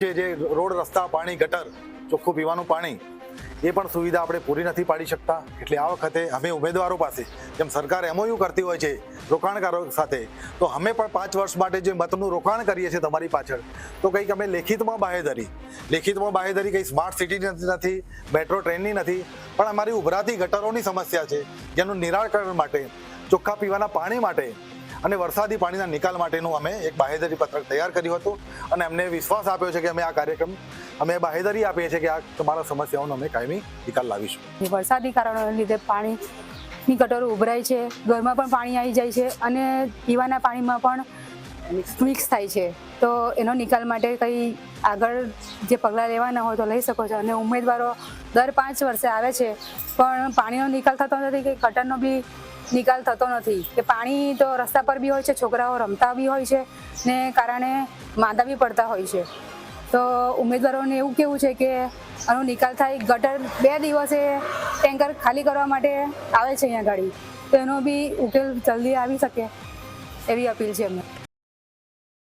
જે રોડ રસ્તા પાણી ગટર ચોખ્ખું પીવાનું પાણી એ પણ સુવિધા આપણે પૂરી નથી પાડી શકતા। એટલે આ વખતે અમે ઉમેદવારો પાસે જેમ સરકાર MOU કરતી હોય છે રોકાણકારો સાથે, તો અમે પણ 5 વર્ષ માટે જે મતનું રોકાણ કરીએ છીએ તમારી પાછળ, તો કંઈક અમે લેખિતમાં બાહેધરી કંઈ સ્માર્ટ સિટી નથી, મેટ્રો ટ્રેનની નથી, પણ અમારી ઉભરાતી ગટરોની સમસ્યા છે, જેનું નિરાકરણ માટે, ચોખ્ખા પીવાના પાણી માટે અને વરસાદી પાણીના નિકાલ માટેનું અમે એક બાહેધરી પત્રક તૈયાર કર્યું હતું અને અમને વિશ્વાસ આપ્યો છે કે અમે આ કાર્યક્રમ અમે બાહેધરી આપીએ છીએ કે આ તમારા સમસ્યાઓનો અમે કાયમી નિકાલ લાવીશું। વરસાદી કારણોને લીધે પાણીની ગટરો ઉભરાય છે, ઘરમાં પણ પાણી આવી જાય છે અને પીવાના પાણીમાં પણ મિક્સ થાય છે, તો એનો નિકાલ માટે કંઈ આગળ જે પગલાં લેવાના હોય તો લઈ શકો છો। અને ઉમેદવારો દર 5 વર્ષે આવે છે પણ પાણીનો નિકાલ થતો નથી કે ગટરનો બી નિકાલ થતો નથી, કે પાણી તો રસ્તા પર બી હોય છે, છોકરાઓ રમતા બી હોય છે ને કારણે માંદા બી પડતા હોય છે। તો ઉમેદવારોને એવું કેવું છે કે આનો નિકાલ થાય। ગટર 2 દિવસે ટેન્કર ખાલી કરવા માટે આવે છે અહીંયા ગાડી, તો એનો બી ઉકેલ જલ્દી આવી શકે એવી અપીલ છે અમને।